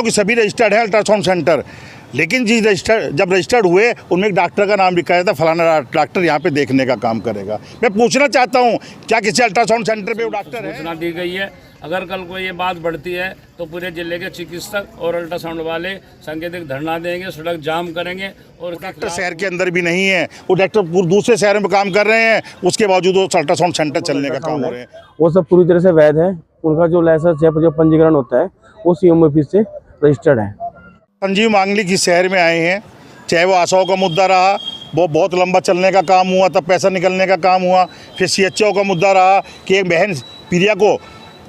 कि सभी रजिस्टर्ड है अल्ट्रासाउंड सेंटर, लेकिन जब रजिस्टर्ड हुए उनमें एक डॉक्टर का नाम लिखा था, फलाना डॉक्टर यहाँ पे देखने का काम करेगा। मैं पूछना चाहता हूँ क्या किसी अल्ट्रासाउंड सेंटर पे वो डॉक्टर है? सूचना दी गई है, अगर कल को ये बात बढ़ती है तो पूरे जिले के चिकित्सक और अल्ट्रासाउंड वाले सांकेतिक धरना देंगे, सड़क जाम करेंगे। और डॉक्टर शहर के अंदर भी नहीं है, वो डॉक्टर दूसरे शहरों में काम कर रहे हैं, उसके बावजूद वो अल्ट्रासाउंड सेंटर चलने का काम हो रहे हैं। वो सब पूरी तरह से वैध है। उनका जो लाइसेंस है, जो पंजीकरण होता है वो सीएम ऑफिस से रजिस्टर्ड है। संजीव मांगली की शहर में आए हैं, चाहे वो आशाओं का मुद्दा रहा, वो बहुत लंबा चलने का काम हुआ, तब पैसा निकलने का काम हुआ, फिर सीएचओ का मुद्दा रहा कि एक बहन प्रिया को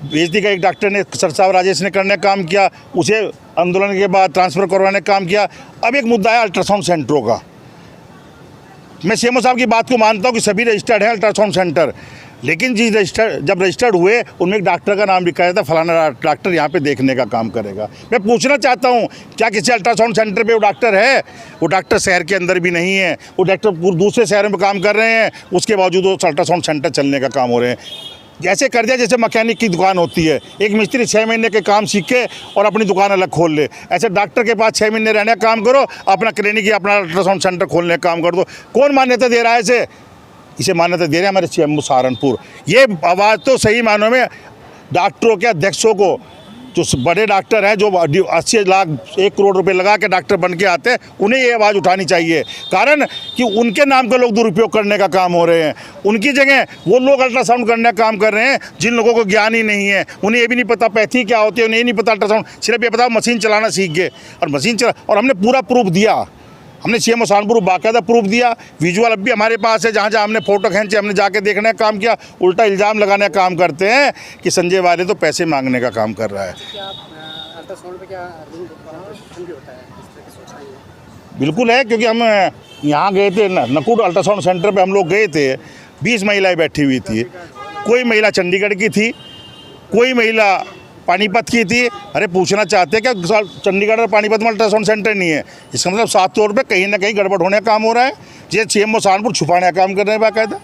बेइज्जती का एक डॉक्टर ने सर साहब राजेश ने करने का काम किया, उसे आंदोलन के बाद ट्रांसफ़र करवाने का काम किया। अब एक मुद्दा है अल्ट्रासाउंड सेंटरों का। मैं सीएमओ साहब की बात को मानता हूँ कि सभी रजिस्टर्ड है अल्ट्रासाउंड सेंटर, लेकिन जब रजिस्टर्ड हुए उनमें एक डॉक्टर का नाम लिखा था, फलाना डॉक्टर यहाँ पे देखने का काम करेगा। मैं पूछना चाहता हूँ क्या किसी अल्ट्रासाउंड सेंटर पे वो डॉक्टर है? वो डॉक्टर शहर के अंदर भी नहीं है, वो डॉक्टर दूसरे शहरों में काम कर रहे हैं, उसके बावजूद वो अल्ट्रासाउंड सेंटर चलने का काम हो रहे हैं। जैसे कर दिया जैसे मैकेनिक की दुकान होती है, एक मिस्त्री 6 महीने के काम सीख के और अपनी दुकान अलग खोल ले, ऐसे डॉक्टर के पास 6 महीने रहने का काम करो, अपना क्लिनिक या अपना अल्ट्रासाउंड सेंटर खोलने का काम कर दो। कौन मान्यता दे रहा है इसे मान्यता दे रहे हैं हमारे सीएम सहारनपुर। ये आवाज़ तो सही मानों में डॉक्टरों के अध्यक्षों को, जो बड़े डॉक्टर हैं, जो 80 लाख 1 करोड़ रुपए लगा के डॉक्टर बन के आते हैं, उन्हें ये आवाज़ उठानी चाहिए। कारण कि उनके नाम के लोग दुरुपयोग करने का काम हो रहे हैं। उनकी जगह वो लोग अल्ट्रासाउंड करने का काम कर रहे हैं जिन लोगों को ज्ञान ही नहीं है। उन्हें ये भी नहीं पता पैथी क्या होती है, उन्हें ये नहीं पता अल्ट्रासाउंड, सिर्फ ये पता मशीन चलाना सीख गए और मशीन चला। और हमने पूरा प्रूफ दिया, हमने सीएम सहारनपुर बाकायदा प्रूफ दिया, विजुअल अब भी हमारे पास है, जहाँ जहाँ हमने फ़ोटो खींचे, हमने जाके देखने का काम किया। उल्टा इल्ज़ाम लगाने का काम करते हैं कि संजय वाले तो पैसे मांगने का काम कर रहा है। बिल्कुल है, क्योंकि हम यहाँ गए थे नकुड़ अल्ट्रासाउंड सेंटर पे, हम लोग गए थे, 20 महिलाएं बैठी हुई थी। कोई महिला चंडीगढ़ की थी, कोई महिला पानीपत की थी। अरे पूछना चाहते हैं क्या चंडीगढ़ और पानीपत में अल्ट्रासाउंड सेंटर नहीं है? इसका मतलब साफ तौर पे कहीं ना कहीं गड़बड़ होने का काम हो रहा है। ये सीएमओ सहारनपुर छुपाने का काम कर रहे हैं बाकायदा।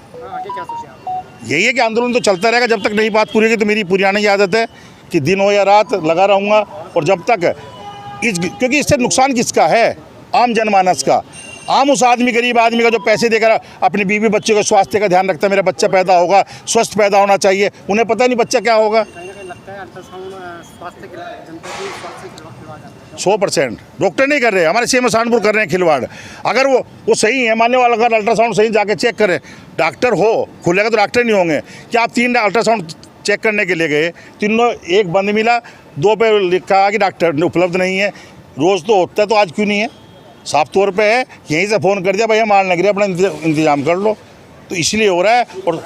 यही है कि आंदोलन तो चलता रहेगा जब तक नहीं बात पूरी होगी। तो मेरी पुरानी आदत है कि दिन हो या रात लगा रहूँगा, और जब तक क्योंकि इससे नुकसान किसका है? आम जनमानस का, आम उस आदमी, गरीब आदमी का जो पैसे देकर अपने बीवी बच्चे के स्वास्थ्य का ध्यान रखता है। मेरा बच्चा पैदा होगा, स्वस्थ पैदा होना चाहिए, उन्हें पता नहीं बच्चा क्या होगा। 100% डॉक्टर नहीं कर रहे, हमारे सीएम सहारनपुर कर रहे हैं खिलवाड़। अगर वो सही है मानने वाला, अगर अल्ट्रासाउंड सही जाके चेक करें, डॉक्टर हो खुलेगा तो डॉक्टर नहीं होंगे क्या? आप 3 अल्ट्रासाउंड चेक करने के लिए गए, तीनों एक बंद मिला, 2 पे लिखा कि डॉक्टर उपलब्ध नहीं है। रोज़ तो होता है, तो आज क्यों नहीं है? साफ तौर पे है, यहीं से फ़ोन कर दिया, भैया माल लग रहा है, अपना इंतजाम कर लो। तो इसलिए हो रहा है, और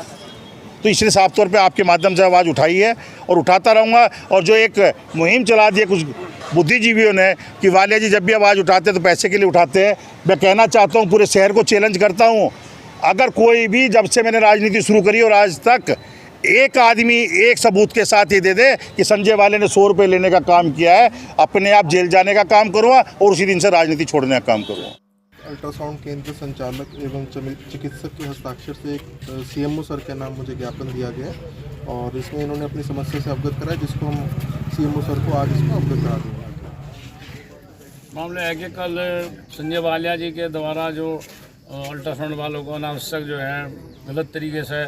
तो इसलिए साफ तौर पे आपके माध्यम से आवाज़ उठाई है और उठाता रहूँगा। और जो एक मुहिम चला दी है कुछ बुद्धिजीवियों ने कि वालिया जी जब भी आवाज़ उठाते हैं तो पैसे के लिए उठाते हैं, मैं कहना चाहता हूँ, पूरे शहर को चैलेंज करता हूँ, अगर कोई भी जब से मैंने राजनीति शुरू करी और आज तक एक आदमी एक सबूत के साथ ही दे दे कि संजय वाले ने 100 रुपये लेने का काम किया है, अपने आप जेल जाने का काम करूँगा और उसी दिन से राजनीति छोड़ने का काम करूँगा। अल्ट्रासाउंड केंद्र संचालक एवं चिकित्सक के हस्ताक्षर से एक सीएमओ सर के नाम मुझे ज्ञापन दिया गया और इसमें इन्होंने अपनी समस्या से अवगत कराया, जिसको हम सीएमओ सर को आज इसको अवगत करा देंगे। मामला है कि कल संजय वालिया जी के द्वारा जो अल्ट्रासाउंड वालों को अनावश्यक जो है गलत तरीके से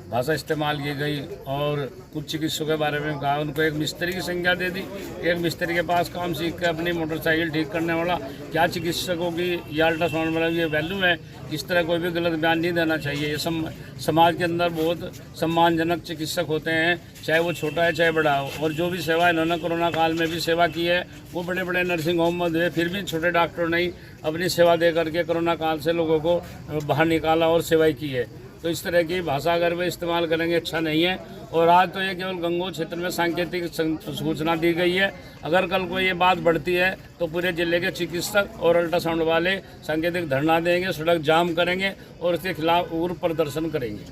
भाषा इस्तेमाल की गई और कुछ चिकित्सकों के बारे में कहा। उनको एक मिस्त्री की संज्ञा दे दी, एक मिस्त्री के पास काम सीख कर अपनी मोटरसाइकिल ठीक करने वाला। क्या चिकित्सकों की या अल्ट्रासाउंड वाला ये वैल्यू है? इस तरह कोई भी गलत बयान नहीं देना चाहिए। ये समाज के अंदर बहुत सम्मानजनक चिकित्सक होते हैं, चाहे वो छोटा है चाहे बड़ा हो। और जो भी सेवा इन्होंने कोरोना काल में भी सेवा की है, वो बड़े बड़े नर्सिंग होम में हुए, फिर भी छोटे डॉक्टरों ने अपनी सेवा दे करके कोरोना काल से लोगों को बाहर निकाला और सेवाएँ की है। तो इस तरह की भाषा अगर वे इस्तेमाल करेंगे अच्छा नहीं है। और आज तो ये केवल गंगोह क्षेत्र में सांकेतिक सूचना दी गई है, अगर कल को ये बात बढ़ती है तो पूरे जिले के चिकित्सक और अल्ट्रासाउंड वाले सांकेतिक धरना देंगे, सड़क जाम करेंगे और इसके खिलाफ उग्र प्रदर्शन करेंगे।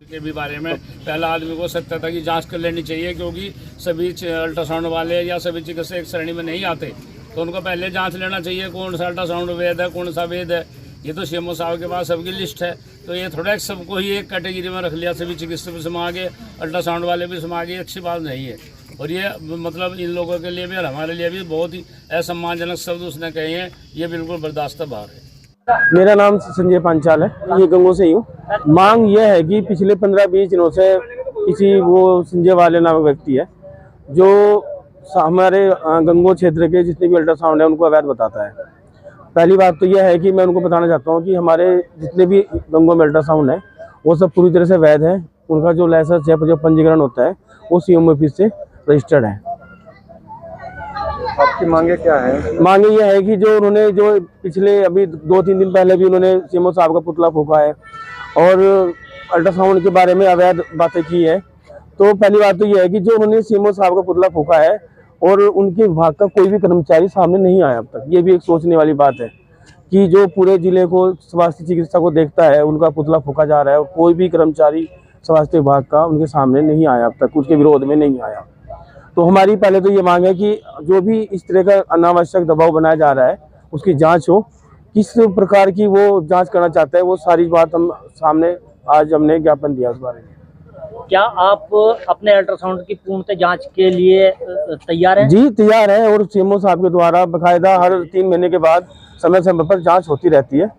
के भी बारे में पहला आदमी को सत्यता की जांच कर लेनी चाहिए, क्योंकि सभी अल्ट्रासाउंड वाले या सभी चिकित्सक एक श्रेणी में नहीं आते, तो उनको पहले जांच लेना चाहिए कौन सा अल्ट्रासाउंड वैध है, कौन सा वैध है। ये तो सीएमओ साहब के पास सबकी लिस्ट है, तो ये थोड़ा सबको ही एक कैटेगरी में रख लिया, सभी चिकित्सक भी समा गए, अल्ट्रासाउंड वाले भी समा गए, अच्छी बात नहीं है। और ये मतलब इन लोगों के लिए भी और हमारे लिए भी बहुत ही असम्मानजनक शब्द उसने कहे हैं, ये बिल्कुल बर्दाश्त बाहर है। मेरा नाम संजय पांचाल है, ये गंगो से ही हूँ। मांग यह है कि पिछले 15-20 दिनों से किसी वो संजय वाले नामक व्यक्ति है जो हमारे गंगो क्षेत्र के जितने भी अल्ट्रासाउंड है उनको अवैध बताता है। पहली बात तो यह है कि मैं उनको बताना चाहता हूँ कि हमारे जितने भी गंगो में अल्ट्रासाउंड है वो सब पूरी तरह से वैध है। उनका जो लाइसेंस है, जो पंजीकरण होता है वो सीएमओ ऑफिस से रजिस्टर्ड है। आपकी मांगे क्या है? मांगे ये है कि जो उन्होंने जो पिछले अभी 2-3 दिन पहले भी उन्होंने सीएमओ साहब का पुतला फूंका है और अल्ट्रासाउंड के बारे में अवैध बातें की है। तो पहली बात तो ये है कि जो उन्होंने सीएमओ साहब का पुतला फूंका है और उनके विभाग का कोई भी कर्मचारी सामने नहीं आया अब तक। ये भी एक सोचने वाली बात है कि जो पूरे जिले को स्वास्थ्य चिकित्सा को देखता है उनका पुतला फूंका जा रहा है और कोई भी कर्मचारी स्वास्थ्य विभाग का उनके सामने नहीं आया अब तक, उसके विरोध में नहीं आया। तो हमारी पहले तो ये मांग है कि जो भी इस तरह का अनावश्यक दबाव बनाया जा रहा है उसकी जांच हो, किस प्रकार की वो जांच करना चाहता है वो सारी बात हम सामने आज हमने ज्ञापन दिया उस बारे में। क्या आप अपने अल्ट्रासाउंड की पूर्णतः जांच के लिए तैयार हैं? जी तैयार है और सीएमओ साहब के द्वारा बकायदा हर 3 महीने के बाद समय समय पर जांच होती रहती है।